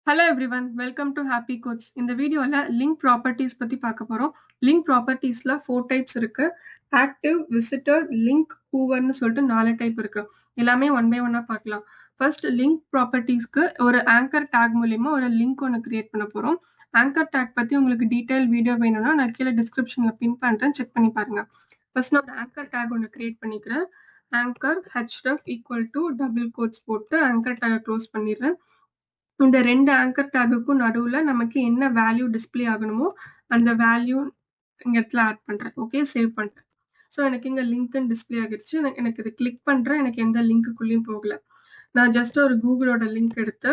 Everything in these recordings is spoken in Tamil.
Hello everyone welcome to happy codes. இந்த வீடியோல லிங்க் ப்ராப்பர்ட்டீஸ் பத்தி பார்க்க போறோம். லிங்க் ப்ராப்பர்ட்டீஸ்ல 4 டைப்ஸ் இருக்கு. ஆக்டிவ், விசிட்டர், லிங்க், ஹூவர்ன்னு சொல்லிட்டு 4 டைப் இருக்கு. எல்லாமே ஒன் பை ஒன்னா பார்க்கலாம். ஃபர்ஸ்ட் லிங்க் ப்ராப்பர்ட்டீஸ்க்கு ஒரு ஆங்கர் டேக் மூலியமா ஒரு லிங்க் ஒன்று கிரியேட் பண்ண போறோம். ஆங்கர் டேக் பத்தி உங்களுக்கு டீடைல் வீடியோ வேணும்னா நான் கீழே டிஸ்கிரிப்ஷன்ல பின் பண்றேன், செக் பண்ணி பாருங்க. ஃபர்ஸ்ட் நான் ஒரு ஆங்கர் டேக் ஒன்று கிரியேட் பண்ணிக்கிறேன். Anchor href equal to double quotes போட்டு ஆங்கர் டேக்கை க்ளோஸ் பண்ணிடுறேன். இந்த 2 ஆங்கர் டேகுக்கும் நடுவுல நமக்கு என்ன வேல்யூ டிஸ்ப்ளே ஆகணுமோ அந்த வேல்யூ இந்த இடத்துல ஆட் பண்றேன். ஓகே, சேவ் பண்றேன். ஸோ எனக்கு இங்க லிங்க்ன்னு டிஸ்ப்ளே ஆகிருச்சு. எனக்கு இது கிளிக் பண்றேன். எனக்கு எந்த லிங்க்குள்ளேயும் போகல. நான் ஜஸ்ட் ஒரு கூகுளோட லிங்க் எடுத்து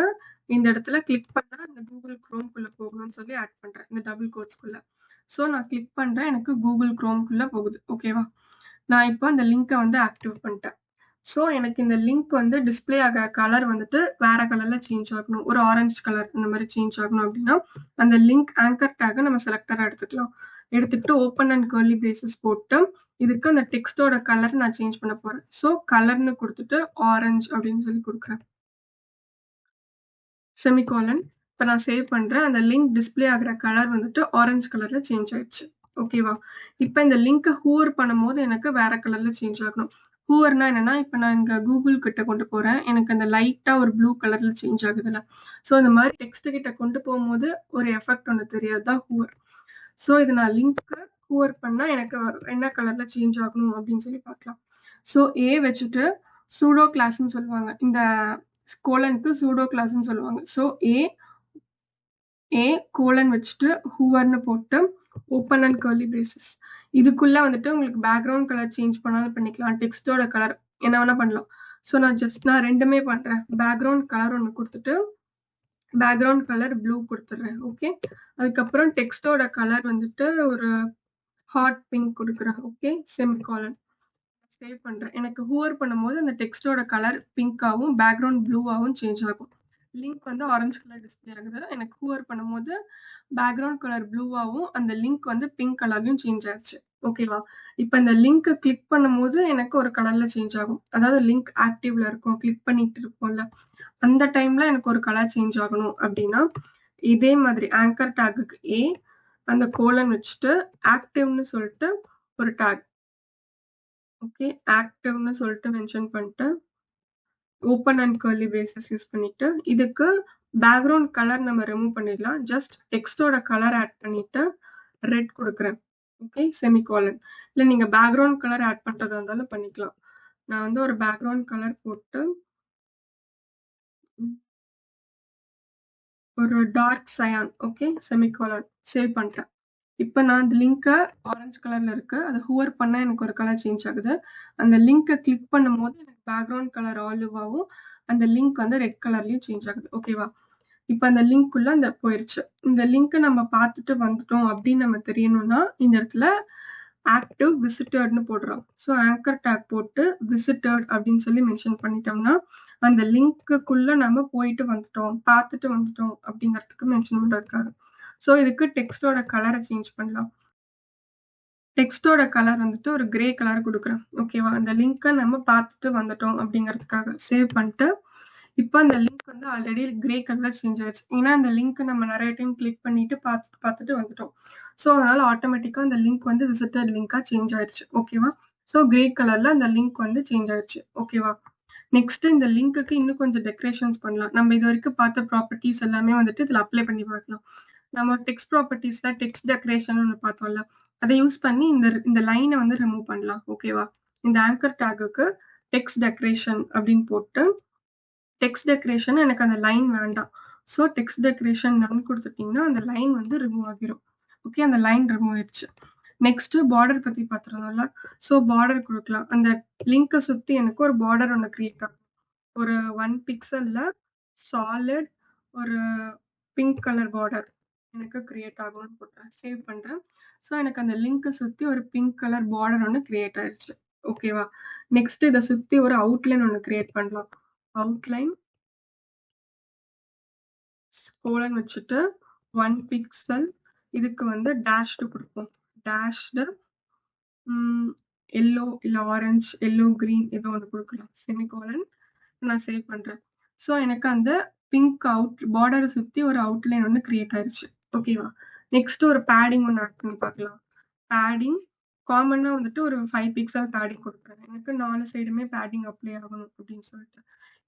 இந்த இடத்துல கிளிக் பண்ணா இந்த கூகுள் குரோம்குள்ள போகணும்னு சொல்லி ஆட் பண்றேன், இந்த டபுள் கோட்ஸ்குள்ள. ஸோ நான் கிளிக் பண்றேன், எனக்கு கூகுள் குரோம்குள்ள போகுது. ஓகேவா? நான் இப்போ அந்த லிங்கை வந்து ஆக்டிவ் பண்ணிட்டேன். ஸோ எனக்கு இந்த லிங்க் வந்து டிஸ்ப்ளே ஆகிற கலர் வந்துட்டு வேற கலர்ல சேஞ்ச் ஆகணும். ஒரு ஆரஞ்சு கலர் இந்த மாதிரி சேஞ்ச் ஆகணும் அப்படின்னா அந்த லிங்க் ஆங்கர் டேக்கை நம்ம செலக்டரா எடுத்துக்கலாம். எடுத்துக்கிட்டு ஓப்பன் அண்ட் கர்லி பிரேசஸ் போட்டு இதுக்கு அந்த டெக்ஸ்டோட கலர் நான் சேஞ்ச் பண்ண போறேன். ஸோ கலர்னு கொடுத்துட்டு ஆரஞ்சு அப்படின்னு சொல்லி கொடுக்குறேன். செமிகாலன். இப்போ நான் சேவ் பண்றேன். அந்த லிங்க் டிஸ்ப்ளே ஆகிற கலர் வந்துட்டு ஆரஞ்சு கலர்ல சேஞ்ச் ஆயிடுச்சு. ஓகேவா? இப்போ இந்த லிங்கை ஹூவர் பண்ணும்போது எனக்கு வேற கலர்ல சேஞ்ச் ஆகணும். ஹூவர்னா என்னன்னா, இப்போ நான் இங்க கூகுள் கிட்ட கொண்டு போறேன். எனக்கு அந்த லைட்டா ஒரு ப்ளூ கலர்ல சேஞ்ச் ஆகுதுல்ல. ஸோ இந்த மாதிரி டெக்ஸ்ட் கிட்ட கொண்டு போகும்போது ஒரு எஃபெக்ட் ஒன்று தெரியாது தான் ஹூவர். ஸோ இது நான் லிங்க்கை ஹூவர் பண்ணா எனக்கு என்ன கலர்ல சேஞ்ச் ஆகணும் அப்படின்னு சொல்லி பார்க்கலாம். ஸோ ஏ வச்சுட்டு சூடோ கிளாஸ்ன்னு சொல்லுவாங்க. இந்த கோலனுக்கு சூடோ கிளாஸ்ன்னு சொல்லுவாங்க. ஸோ ஏ கோலன் வச்சுட்டு ஹூவர்னு போட்டு ஓப்பன் அண்ட் கர்லி பிரேசஸ். இதுக்குள்ள வந்துட்டு உங்களுக்கு பேக்ரவுண்ட் கலர் சேஞ்ச் பண்ணாலும் பண்ணிக்கலாம். டெக்ஸ்டோட கலர் என்ன வேணா பண்ணலாம். ஸோ நான் ரெண்டுமே பண்றேன். பேக்ரவுண்ட் கலர் ஒன்று கொடுத்துட்டு பேக்ரவுண்ட் கலர் ப்ளூ கொடுத்துட்றேன். ஓகே, அதுக்கப்புறம் டெக்ஸ்டோட கலர் வந்துட்டு ஒரு ஹாட் பிங்க் கொடுக்குறேன். Okay, semicolon. சேவ் பண்றேன். எனக்கு ஹூவர் பண்ணும்போது அந்த டெக்ஸ்டோட கலர் பிங்காவும் பேக்ரவுண்ட் ப்ளூவாவும் சேஞ்ச் ஆகும். லிங்க் வந்து ஆரஞ்சு கலர் டிஸ்ப்ளே ஆகுது. எனக்கு ஹூவர் பண்ணும்போது பேக்ரவுண்ட் கலர் ப்ளூவாவும் அந்த லிங்க் வந்து பிங்க் கலர்லயும் சேஞ்ச் ஆயிடுச்சு. ஓகேவா? இப்போ இந்த லிங்க் கிளிக் பண்ணும்போது எனக்கு ஒரு கலர்ல சேஞ்ச் ஆகும். அதாவது லிங்க் ஆக்டிவ்ல இருக்கும், கிளிக் பண்ணிட்டு இருப்போம்ல, அந்த டைம்ல எனக்கு ஒரு கலர் சேஞ்ச் ஆகணும் அப்படின்னா இதே மாதிரி ஆங்கர் டேக்குக்கு ஏ அந்த கோலன் வச்சுட்டு ஆக்டிவ்னு சொல்லிட்டு ஒரு டேக். ஓகே, ஆக்டிவ்னு சொல்லிட்டு மென்ஷன் பண்ணிட்டு open and curly braces use பண்ணிட்டு இதுக்கு பேக்ரவுண்ட் கலர் நம்ம ரிமூவ் பண்ணிடலாம். ஜஸ்ட் டெக்ஸ்டோட கலர் ஆட் பண்ணிட்டு ரெட் கொடுக்குறேன். Okay, semicolon. இல்லை நீங்கள் பேக்ரவுண்ட் கலர் ஆட் பண்ணுறதா இருந்தாலும் பண்ணிக்கலாம். நான் வந்து ஒரு பேக்ரவுண்ட் கலர் போட்டு ஒரு dark cyan. Okay, semicolon. Save பண்ணிட்டேன். இப்போ நான் அந்த லிங்கை ஆரஞ்சு கலர்ல இருக்கு, அதை ஹூவர் பண்ணா எனக்கு ஒரு கலர் சேஞ்ச் ஆகுது. அந்த லிங்கை கிளிக் பண்ணும்போது எனக்கு பேக்ரவுண்ட் கலர் ஆலிவாவும் அந்த லிங்க் வந்து ரெட் கலர்லயும் சேஞ்ச் ஆகுது. ஓகேவா? இப்போ அந்த லிங்க்குள்ள அந்த போயிருச்சு. இந்த லிங்க்கை நம்ம பார்த்துட்டு வந்துட்டோம் அப்படின்னு நம்ம தெரியணும்னா இந்த இடத்துல ஆக்டிவ் விசிட்டர்ட்னு போடுறோம். ஸோ ஆங்கர் டேக் போட்டு விசிட்டர்ட் அப்படின்னு சொல்லி மென்ஷன் பண்ணிட்டோம்னா அந்த லிங்க்குள்ள நம்ம போயிட்டு வந்துட்டோம், பார்த்துட்டு வந்துட்டோம் அப்படிங்கிறதுக்கு மென்ஷன் பண்றதுக்காக. ஸோ இதுக்கு டெக்ஸ்டோட கலரை சேஞ்ச் பண்ணலாம். டெக்ஸ்டோட கலர் வந்துட்டு ஒரு கிரே கலர் கொடுக்குறேன். ஓகேவா? அந்த லிங்க்கை நம்ம பார்த்துட்டு வந்துட்டோம் அப்படிங்கிறதுக்காக சேவ் பண்ணிட்டு இப்போ அந்த லிங்க் வந்து ஆல்ரெடி கிரே கலர்ல சேஞ்ச் ஆயிடுச்சு. ஏன்னா அந்த லிங்க் நம்ம நிறைய டைம் கிளிக் பண்ணிட்டு பார்த்துட்டு வந்துட்டோம். ஸோ அதனால ஆட்டோமேட்டிக்கா அந்த லிங்க் வந்து விசிட்டட் லிங்கா சேஞ்ச் ஆயிடுச்சு. ஓகேவா? ஸோ கிரே கலர்ல அந்த லிங்க் வந்து சேஞ்ச் ஆயிடுச்சு. ஓகேவா? நெக்ஸ்ட் இந்த லிங்க்குக்கு இன்னும் கொஞ்சம் டெக்கரேஷன்ஸ் பண்ணலாம். நம்ம இது வரைக்கும் பார்த்த ப்ராப்பர்ட்டிஸ் எல்லாமே வந்துட்டு இதில் அப்ளை பண்ணி பார்க்கலாம். நம்ம டெக்ஸ்ட் ப்ராப்பர்ட்டிஸ்ல டெக்ஸ்ட் டெக்கரேஷன் ஒன்று பார்த்தோம்ல, அதை யூஸ் பண்ணி இந்த லைனை வந்து ரிமூவ் பண்ணலாம். ஓகேவா? இந்த ஆங்கர் டேக்குக்கு டெக்ஸ்ட் டெக்கரேஷன் அப்படின்னு போட்டு டெக்ஸ்ட் டெக்கரேஷன் எனக்கு அந்த லைன் வேண்டாம். ஸோ டெக்ஸ்ட் டெக்கரேஷன் நன் கொடுத்துட்டீங்கன்னா அந்த லைன் வந்து ரிமூவ் ஆகிரும். ஓகே, அந்த லைன் ரிமூவ் ஆயிடுச்சு. நெக்ஸ்ட் பார்டர் பத்தி பார்த்துருந்தோம்ல, ஸோ பார்டர் கொடுக்கலாம். அந்த லிங்கை சுற்றி எனக்கு ஒரு பார்டர் ஒன்று கிரியேட் ஆகும். ஒரு 1 பிக்சல்ல சாலிட் ஒரு பிங்க் கலர் பார்டர் எனக்கு கிரியேட் ஆகும்னு போட்டேன். சேவ் பண்றேன். ஸோ எனக்கு அந்த லிங்கை சுற்றி ஒரு பிங்க் கலர் பார்டர் ஒன்று கிரியேட் ஆயிடுச்சு. ஓகேவா? நெக்ஸ்ட் இதை சுற்றி ஒரு அவுட்லைன் ஒன்று கிரியேட் பண்ணலாம். அவுட்லைன் கோலன் வச்சுட்டு 1 பிக்சல் இதுக்கு வந்து டேஷ்டு கொடுப்போம். டேஷ்டு எல்லோ இல்லை ஆரஞ்சு, எல்லோ கிரீன் ஏதோ ஒன்று கொடுக்கலாம். செமிகோலன். நான் சேவ் பண்றேன். ஸோ எனக்கு அந்த பிங்க் பார்டர சுத்தி ஒரு அவுட்லைன் வந்து கிரியேட் ஆயிருச்சு. ஓகேவா? நெக்ஸ்ட் ஒரு பேடிங் ஒண்ணு ஆட் பண்ணி பார்க்கலாம். பேடிங் காமனா வந்துட்டு ஒரு 5 பிக்சல் பேடிங் குடுக்குறேன். எனக்கு 4 சைடுமே பேடிங் அப்ளை ஆகணும் அப்படின்னு சொல்லிட்டு.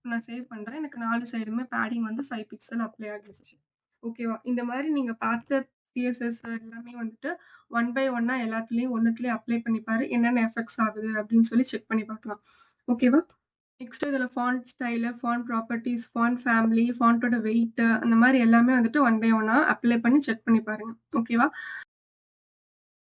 நான் சேவ் பண்றேன். எனக்கு 4 சைடுமே பேடிங் வந்து 5 பிக்சல் அப்ளை ஆகிடுச்சு. ஓகேவா? இந்த மாரி நீங்க பார்த்த சிஎஸ்எஸ் எல்லாமே வந்துட்டு ஒன் பை ஒன்னா எல்லாத்துலயும் ஒண்ணுத்துலயும் அப்ளை பண்ணி பாரு. என்னென்ன எஃபெக்ட்ஸ் ஆகுது அப்படின்னு சொல்லி செக் பண்ணி பார்க்கலாம். ஓகேவா? நெக்ஸ்ட் இதுல font style, font properties, font family, ஃபாண்ட்டோட வெயிட் அந்த மாரி எல்லாமே வந்துட்டு ஒன் பை ஒன்னா அப்ளை பண்ணி செக் பண்ணி பாருங்க. ஓகேவா?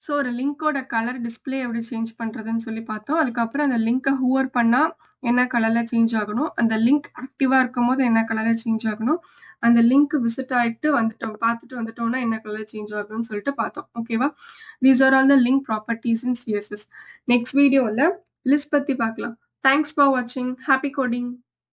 ஸோ ஒரு லிங்க்கோட கலர் டிஸ்ப்ளே எப்படி சேஞ்ச் பண்றதுன்னு சொல்லி பார்த்தோம். அதுக்கப்புறம் அந்த லிங்க்க ஹூவர் பண்ணா என்ன கலர்ல சேஞ்ச் ஆகணும்? அந்த லிங்க் ஆக்டிவா இருக்கும்போது என்ன கலர்ல சேஞ்ச் ஆகணும்? அந்த லிங்க் விசிட் ஆயிட்டு வந்துட்டோம் பார்த்துட்டு வந்துட்டோம்னா என்ன கலர்ல சேஞ்ச் ஆகணும்னு சொல்லிட்டு பார்த்தோம். ஓகேவா? These are all the link properties in CSS. Next வீடியோல லிஸ்ட் பத்தி பார்க்கலாம். தேங்க்ஸ் ஃபார் வாட்சிங். Happy coding.